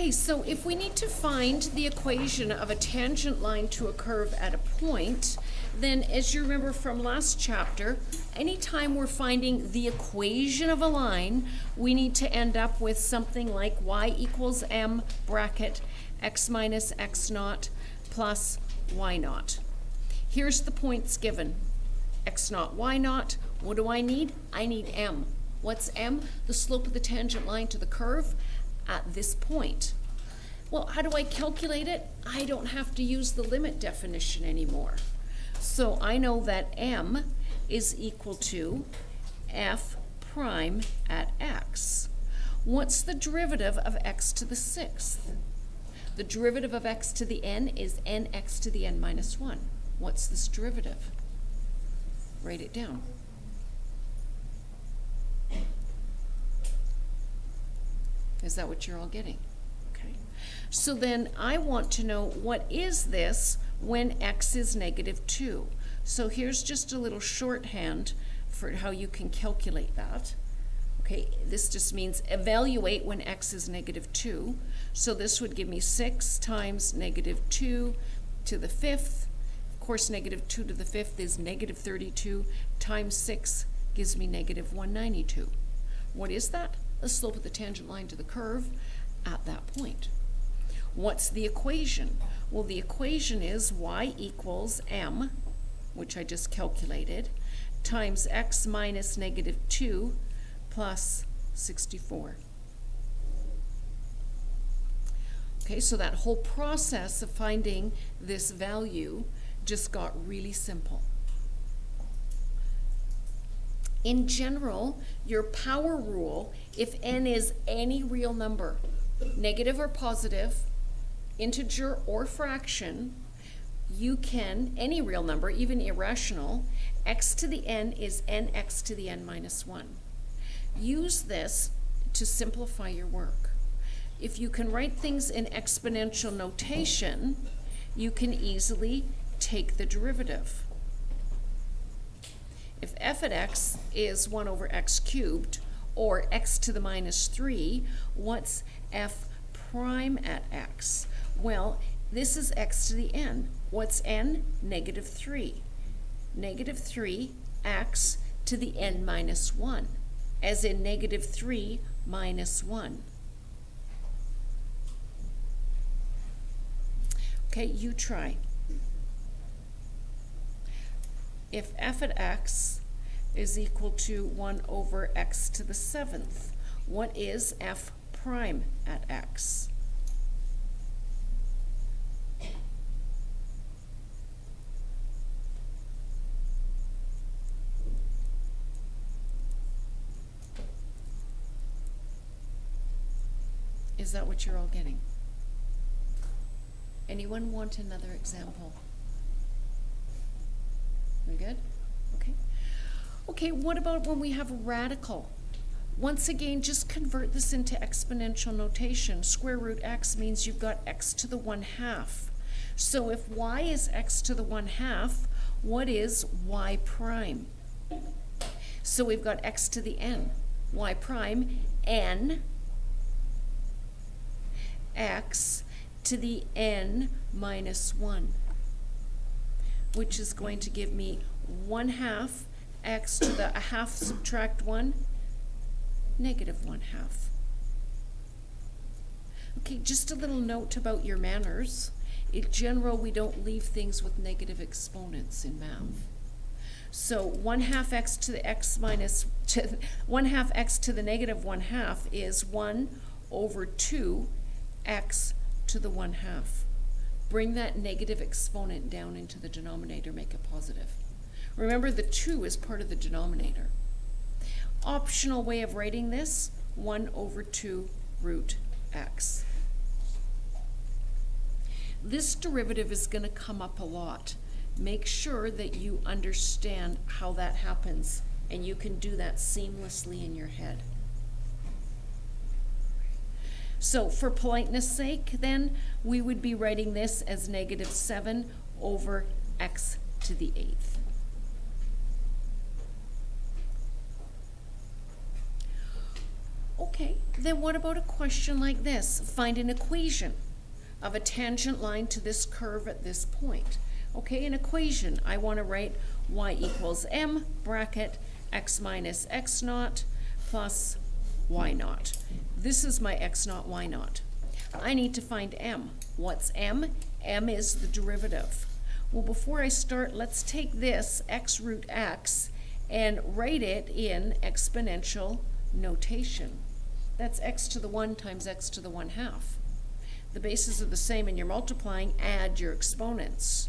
Okay, so if we need to find the equation of a tangent line to a curve at a point, then as you remember from last chapter, anytime we're finding the equation of a line, we need to end up with something like y equals m bracket x minus x naught plus y naught. Here's the points given. X naught, y naught. What do I need? I need m. What's m? The slope of the tangent line to the curve at this point. Well, how do I calculate it? I don't have to use the limit definition anymore. So I know that m is equal to f prime at x. What's the derivative of x to the sixth? The derivative of x to the n is nx to the n minus 1. What's this derivative? Write it down. Is that what you're all getting? Okay. So then I want to know what is this when x is negative 2. So here's just a little shorthand for how you can calculate that. Okay, this just means evaluate when x is negative 2. So this would give me 6 times negative 2 to the 5th. Of course, negative 2 to the 5th is negative 32 times 6 gives me negative 192. What is that? The slope of the tangent line to the curve at that point. What's the equation? Well, the equation is y equals m, which I just calculated, times x minus negative 2 plus 64. Okay, so that whole process of finding this value just got really simple. In general, your power rule, if n is any real number, negative or positive, integer or fraction, you can, any real number, even irrational, x to the n is nx to the n minus 1. Use this to simplify your work. If you can write things in exponential notation, you can easily take the derivative. If f at x is 1 over x cubed, or x to the minus 3, what's f prime at x? Well, this is x to the n. What's n? Negative 3. Negative 3 x to the n minus 1, as in negative 3 minus 1. Okay, you try. If f at x is equal to 1 over x to the 7th, what is f prime at x? Is that what you're all getting? Anyone want another example? We good? Okay. Okay, what about when we have a radical? Once again, just convert this into exponential notation. Square root x means you've got x to the 1/2. So if y is x to the 1/2, what is y prime? So we've got x to the n. Y prime, n, x to the n minus 1. Which is going to give me 1/2 x to the 1/2 subtract 1, negative 1/2. Okay, just a little note about your manners. In general, we don't leave things with negative exponents in math. So 1/2 x to the x minus, 1/2 x to the negative 1/2 is 1 over 2 x to the 1/2. Bring that negative exponent down into the denominator, make it positive. Remember, the 2 is part of the denominator. Optional way of writing this, 1 over 2 root x. This derivative is going to come up a lot. Make sure that you understand how that happens, and you can do that seamlessly in your head. So for politeness sake, then, we would be writing this as negative 7 over x to the 8th. Okay. Okay, then what about a question like this? Find an equation of a tangent line to this curve at this point. Okay, an equation. I want to write y equals m bracket x minus x naught plus y naught. This is my x naught, y naught. I need to find m. What's m? M is the derivative. Well, before I start, let's take this x root x and write it in exponential notation. That's x to the 1 times x to the 1/2. The bases are the same and you're multiplying, add your exponents.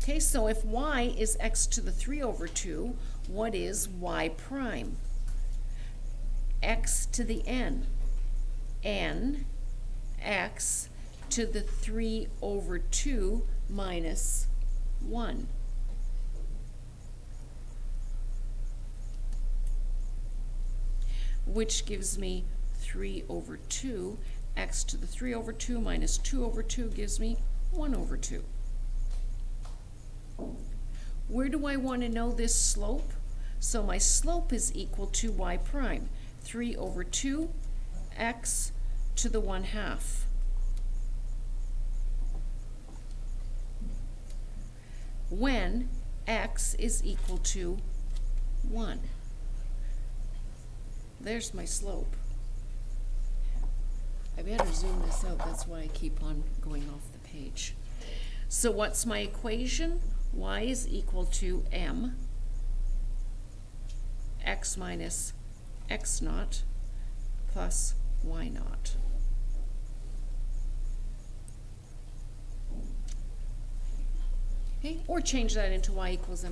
Okay, so if y is x to the 3/2, what is y prime? X to the n. N, x to the 3/2 minus 1. Which gives me 3/2. X to the 3/2 minus 2/2 gives me 1/2. Where do I want to know this slope? So my slope is equal to y prime. 3/2 x to the 1/2. When x is equal to 1. There's my slope. I better zoom this out, that's why I keep on going off the page. So what's my equation? Y is equal to m x minus x naught plus y naught. Okay, or change that into y equals mx.